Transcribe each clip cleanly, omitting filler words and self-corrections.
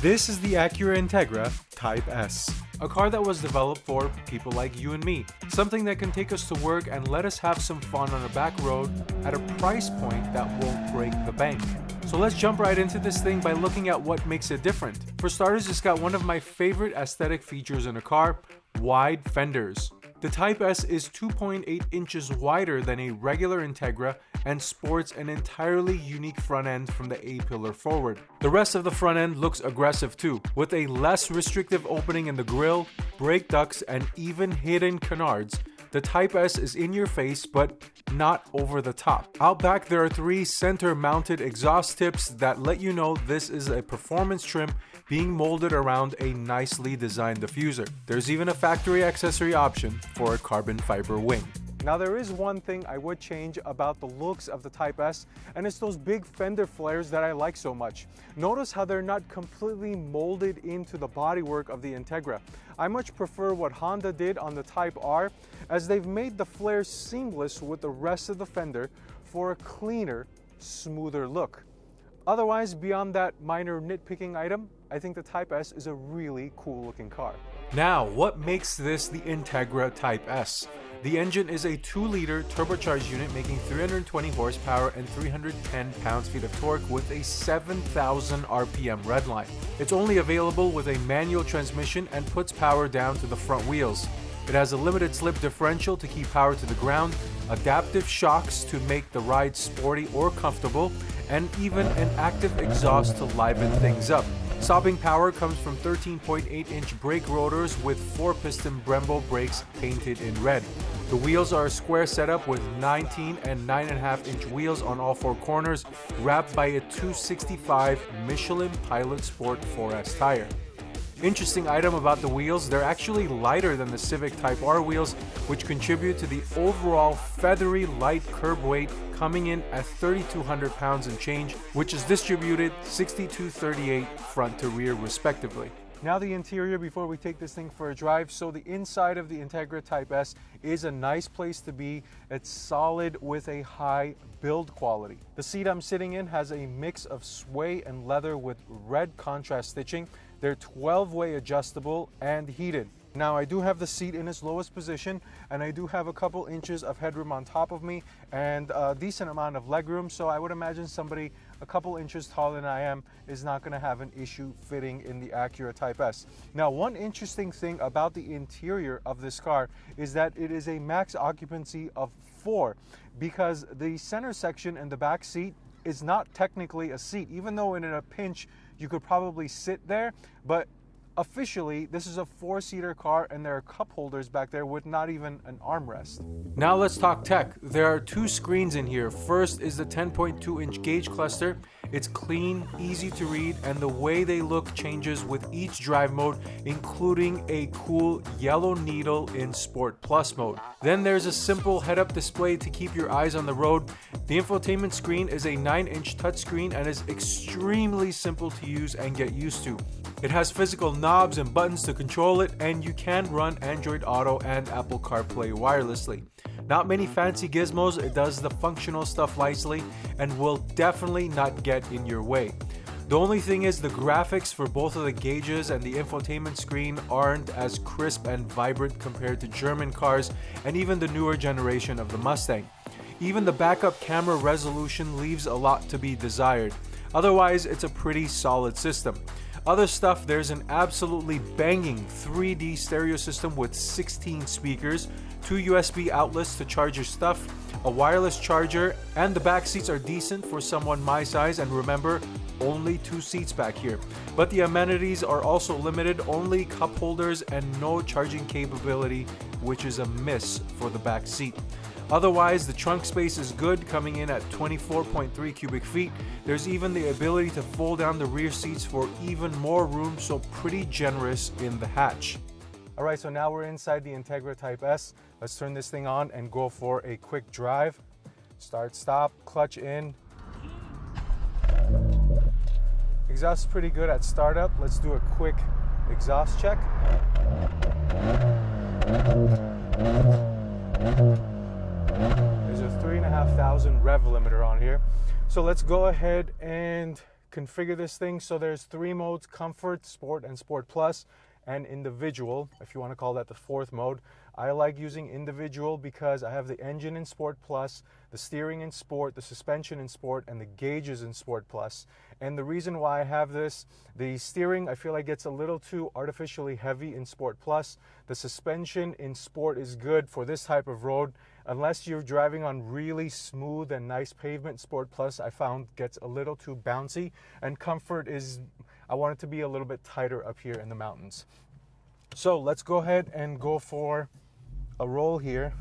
This is the Acura Integra Type S, a car that was developed for people like you and me, something that can take us to work and let us have some fun on a back road at a price point that won't break the bank. So let's jump right into this thing by looking at what makes it different. For starters, it's got one of my favorite aesthetic features in a car: wide fenders. The Type S is 2.8 inches wider than a regular Integra and sports an entirely unique front end from the A-pillar forward. The rest of the front end looks aggressive too, with a less restrictive opening in the grille, brake ducts, and even hidden canards. The Type S is in your face, but not over the top. Out back, there are 3 center-mounted exhaust tips that let you know this is a performance trim being molded around a nicely designed diffuser. There's even a factory accessory option for a carbon fiber wing. Now, there is one thing I would change about the looks of the Type S, and it's those big fender flares that I like so much. Notice how they're not completely molded into the bodywork of the Integra. I much prefer what Honda did on the Type R, as they've made the flares seamless with the rest of the fender for a cleaner, smoother look. Otherwise, beyond that minor nitpicking item, I think the Type S is a really cool looking car. Now, what makes this the Integra Type S? The engine is a 2-liter turbocharged unit making 320 horsepower and 310 pounds-feet of torque with a 7,000 RPM redline. It's only available with a manual transmission and puts power down to the front wheels. It has a limited slip differential to keep power to the ground, adaptive shocks to make the ride sporty or comfortable, and even an active exhaust to liven things up. Stopping power comes from 13.8-inch brake rotors with 4-piston Brembo brakes painted in red. The wheels are a square setup with 19 and 9.5-inch wheels on all 4 corners, wrapped by a 265 Michelin Pilot Sport 4S tire. Interesting item about the wheels, they're actually lighter than the Civic Type R wheels, which contribute to the overall feathery light curb weight, coming in at 3,200 pounds and change, which is distributed 60-38 front to rear respectively. Now the interior before we take this thing for a drive. So the inside of the Integra Type S is a nice place to be. It's solid with a high build quality. The seat I'm sitting in has a mix of suede and leather with red contrast stitching. They're 12-way adjustable and heated. Now I do have the seat in its lowest position, and I do have a couple inches of headroom on top of me and a decent amount of legroom, so I would imagine somebody a couple inches taller than I am is not going to have an issue fitting in the Acura Type S. Now, one interesting thing about the interior of this car is that it is a max occupancy of 4, because the center section and the back seat is not technically a seat, even though in a pinch you could probably sit there, but officially, this is a 4-seater car, and there are cup holders back there with not even an armrest. Now let's talk tech. There are 2 screens in here. First is the 10.2-inch gauge cluster. It's clean, easy to read, and the way they look changes with each drive mode, including a cool yellow needle in Sport Plus mode. Then there's a simple head-up display to keep your eyes on the road. The infotainment screen is a 9-inch touchscreen and is extremely simple to use and get used to. It has physical knobs and buttons to control it, and you can run Android Auto and Apple CarPlay wirelessly. Not many fancy gizmos, it does the functional stuff nicely and will definitely not get in your way. The only thing is the graphics for both of the gauges and the infotainment screen aren't as crisp and vibrant compared to German cars and even the newer generation of the Mustang. Even the backup camera resolution leaves a lot to be desired. Otherwise, it's a pretty solid system. Other stuff, there's an absolutely banging 3D stereo system with 16 speakers, 2 USB outlets to charge your stuff, a wireless charger, and the back seats are decent for someone my size, and remember, only 2 seats back here. But the amenities are also limited, only cup holders and no charging capability, which is a miss for the back seat. Otherwise, the trunk space is good, coming in at 24.3 cubic feet. There's even the ability to fold down the rear seats for even more room, so pretty generous in the hatch. All right, so now we're inside the Integra Type S. Let's turn this thing on and go for a quick drive. Start, stop, clutch in. Exhaust is pretty good at startup. Let's do a quick exhaust check. There's a 3,500 rev limiter on here. So let's go ahead and configure this thing. So there's 3 modes: Comfort, Sport, and Sport Plus, and Individual, if you want to call that the 4th mode. I like using Individual because I have the engine in Sport Plus, the steering in Sport, the suspension in Sport, and the gauges in Sport Plus. And the reason why I have this, the steering I feel like gets a little too artificially heavy in Sport Plus. The suspension in Sport is good for this type of road. Unless you're driving on really smooth and nice pavement, Sport Plus I found gets a little too bouncy. And Comfort is, I want it to be a little bit tighter up here in the mountains. So let's go ahead and go for a roll here.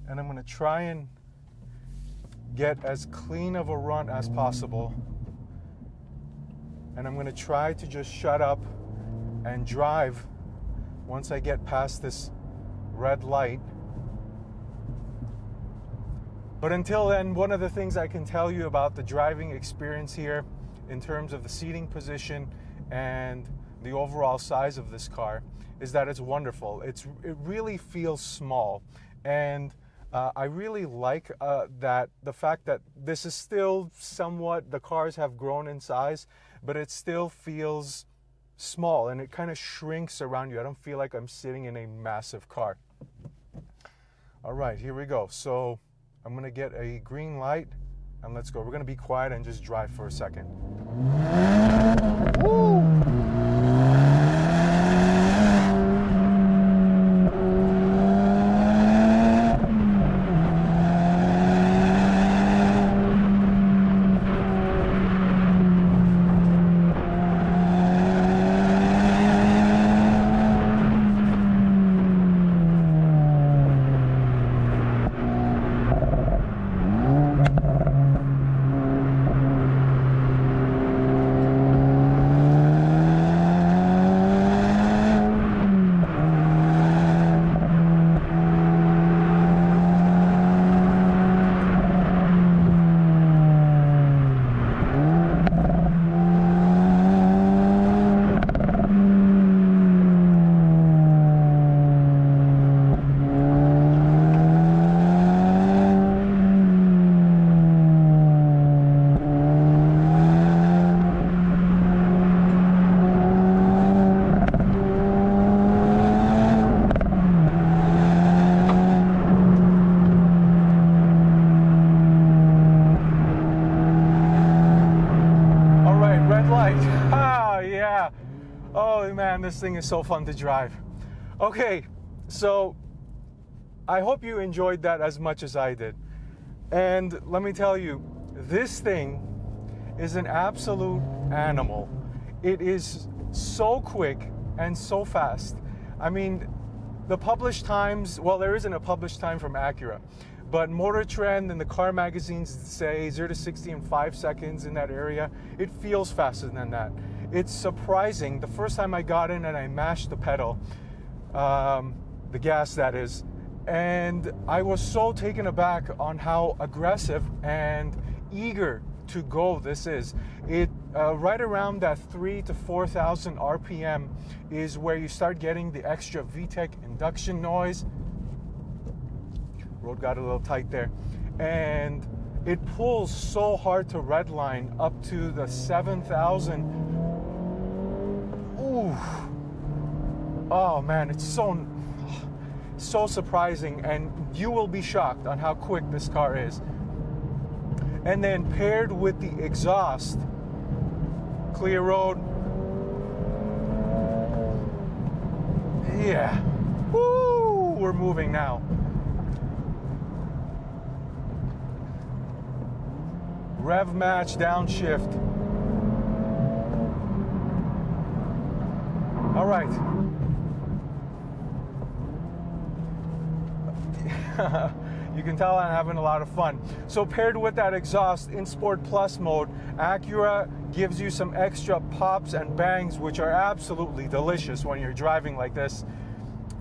And I'm going to try and get as clean of a run as possible. And I'm going to try to just shut up and drive once I get past this red light. But until then, one of the things I can tell you about the driving experience here in terms of the seating position and the overall size of this car is that it's wonderful. It really feels small, and I really like that the fact that this is still somewhat, the cars have grown in size, but it still feels small and it kind of shrinks around you. I don't feel like I'm sitting in a massive car. All right, here we go. So I'm gonna get a green light and let's go. We're gonna be quiet and just drive for a second. Woo! Oh man, this thing is so fun to drive. Okay, so I hope you enjoyed that as much as I did. And let me tell you, this thing is an absolute animal. It is so quick and so fast. I mean, the published times, well, there isn't a published time from Acura, but Motor Trend and the car magazines say 0 to 60 in 5 seconds in that area. It feels faster than that. It's surprising. The first time I got in and I mashed the pedal, the gas that is, and I was so taken aback on how aggressive and eager to go this is. It right around that 3,000 to 4,000 RPM is where you start getting the extra VTEC induction noise. Road got a little tight there. And it pulls so hard to redline up to the 7,000. Ooh. Oh man, it's so surprising, and you will be shocked on how quick this car is. And then paired with the exhaust, clear road. Yeah. Woo! We're moving now. Rev match, downshift. All right. You can tell I'm having a lot of fun. So paired with that exhaust in Sport Plus mode, Acura gives you some extra pops and bangs, which are absolutely delicious when you're driving like this.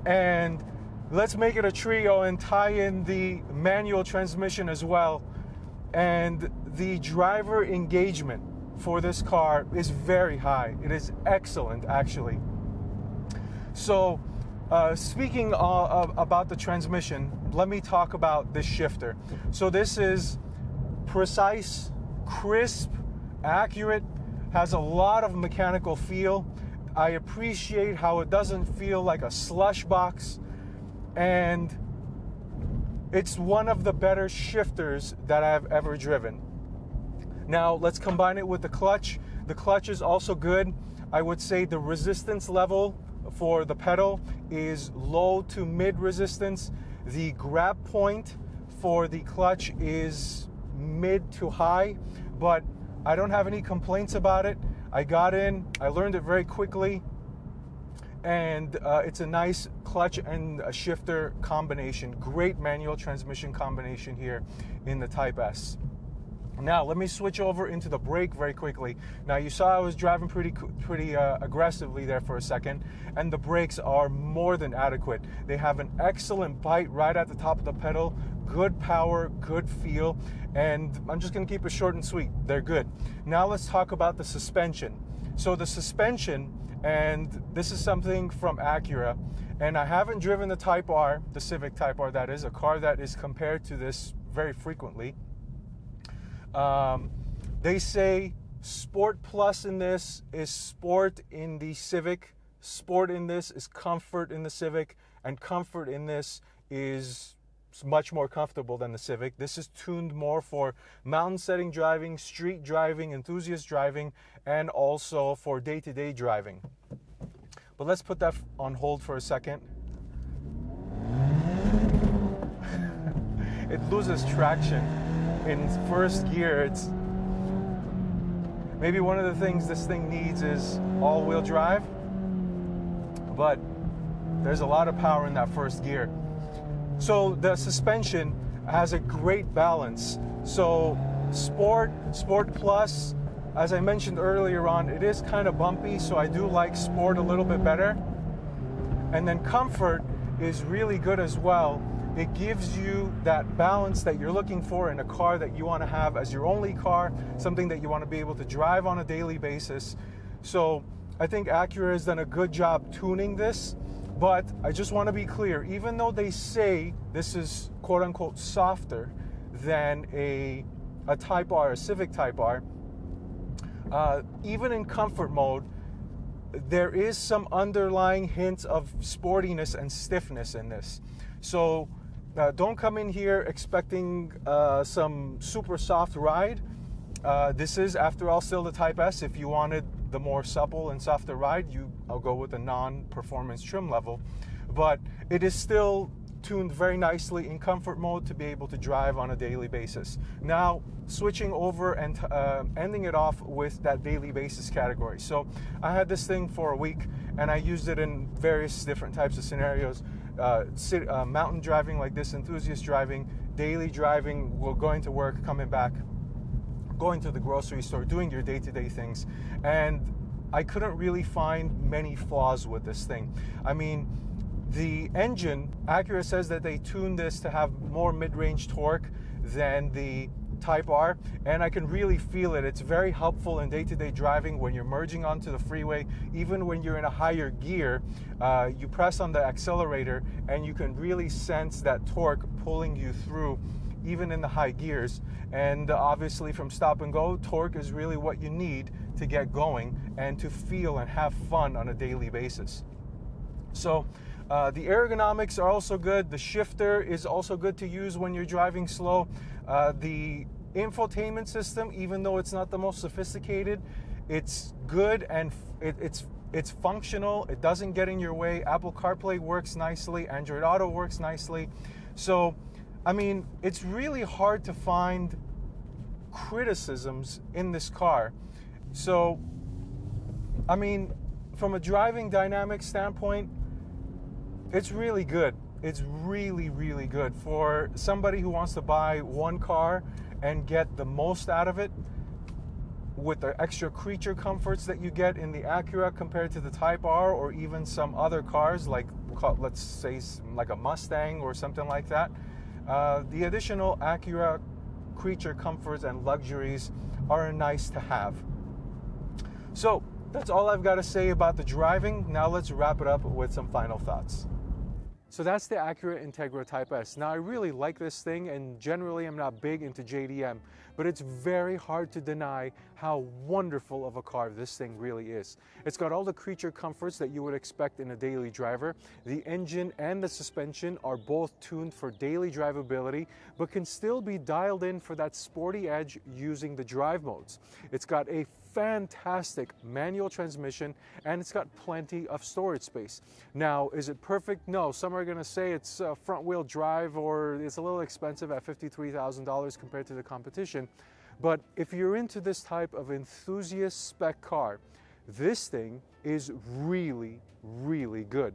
And let's make it a trio and tie in the manual transmission as well. And the driver engagement for this car is very high. It is excellent, actually. So speaking about the transmission, let me talk about this shifter. So this is precise, crisp, accurate, has a lot of mechanical feel. I appreciate how it doesn't feel like a slush box, and it's one of the better shifters that I've ever driven. Now let's combine it with the clutch. The clutch is also good. I would say the resistance level for the pedal is low to mid resistance. The grab point for the clutch is mid to high, but I don't have any complaints about it. I got in, I learned it very quickly, and it's a nice clutch and a shifter combination. Great manual transmission combination here in the Type S. Now let me switch over into the brake very quickly. Now you saw I was driving pretty aggressively there for a second, and the brakes are more than adequate. They have an excellent bite right at the top of the pedal, good power, good feel, and I'm just going to keep it short and sweet. They're good. Now let's talk about the suspension. So the suspension, and this is something from Acura, and I haven't driven the Type R, the Civic Type R, that is, a car that is compared to this very frequently. They say Sport Plus in this is sport in the Civic, sport in this is comfort in the Civic, and comfort in this is much more comfortable than the Civic. This is tuned more for mountain setting driving, street driving, enthusiast driving, and also for day-to-day driving. But let's put that on hold for a second. It loses traction in first gear. It's maybe one of the things this thing needs is all-wheel drive, but there's a lot of power in that first gear. So the suspension has a great balance. So Sport Plus, as I mentioned earlier on, it is kind of bumpy, so I do like Sport a little bit better. And then Comfort is really good as well. It gives you that balance that you're looking for in a car that you want to have as your only car, something that you want to be able to drive on a daily basis. So I think Acura has done a good job tuning this, but I just want to be clear, even though they say this is quote unquote softer than a Type R, a Civic Type R, even in comfort mode, there is some underlying hints of sportiness and stiffness in this. So don't come in here expecting some super soft ride. This is, after all, still the Type S. If you wanted the more supple and softer ride, I'll go with a non-performance trim level. But it is still tuned very nicely in comfort mode to be able to drive on a daily basis. Now, switching over and ending it off with that daily basis category. So I had this thing for a week, and I used it in various different types of scenarios. Mountain driving like this, enthusiast driving, daily driving, going to work, coming back, going to the grocery store, doing your day-to-day things. And I couldn't really find many flaws with this thing. I mean, the engine, Acura says that they tuned this to have more mid-range torque than the Type R, and I can really feel it. It's very helpful in day-to-day driving when you're merging onto the freeway. Even when you're in a higher gear, you press on the accelerator and you can really sense that torque pulling you through even in the high gears. And obviously from stop and go, torque is really what you need to get going and to feel and have fun on a daily basis. So the ergonomics are also good. The shifter is also good to use when you're driving slow. The infotainment system, even though it's not the most sophisticated, it's good and it's functional. It doesn't get in your way. Apple CarPlay works nicely. Android Auto works nicely. So, I mean, it's really hard to find criticisms in this car. So, I mean, from a driving dynamic standpoint, it's really good. It's really, really good for somebody who wants to buy one car and get the most out of it with the extra creature comforts that you get in the Acura compared to the Type R, or even some other cars like, let's say, like a Mustang or something like that. The additional Acura creature comforts and luxuries are nice to have. So that's all I've got to say about the driving. Now let's wrap it up with some final thoughts. So that's the Acura Integra Type S. Now I really like this thing, and generally I'm not big into JDM, but it's very hard to deny how wonderful of a car this thing really is. It's got all the creature comforts that you would expect in a daily driver. The engine and the suspension are both tuned for daily drivability, but can still be dialed in for that sporty edge using the drive modes. It's got a fantastic manual transmission, and it's got plenty of storage space. Now, is it perfect? No. Some are going to say it's front wheel drive, or it's a little expensive at $53,000 compared to the competition. But if you're into this type of enthusiast spec car, this thing is really, really good.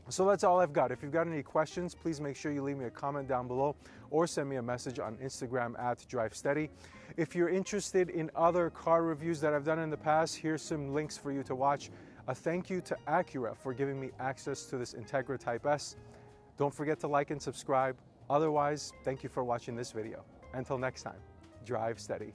So that's all I've got. If you've got any questions, please make sure you leave me a comment down below or send me a message on Instagram at DriveSteady. If you're interested in other car reviews that I've done in the past, here's some links for you to watch. A thank you to Acura for giving me access to this Integra Type S. Don't forget to like and subscribe. Otherwise, thank you for watching this video. Until next time, drive steady.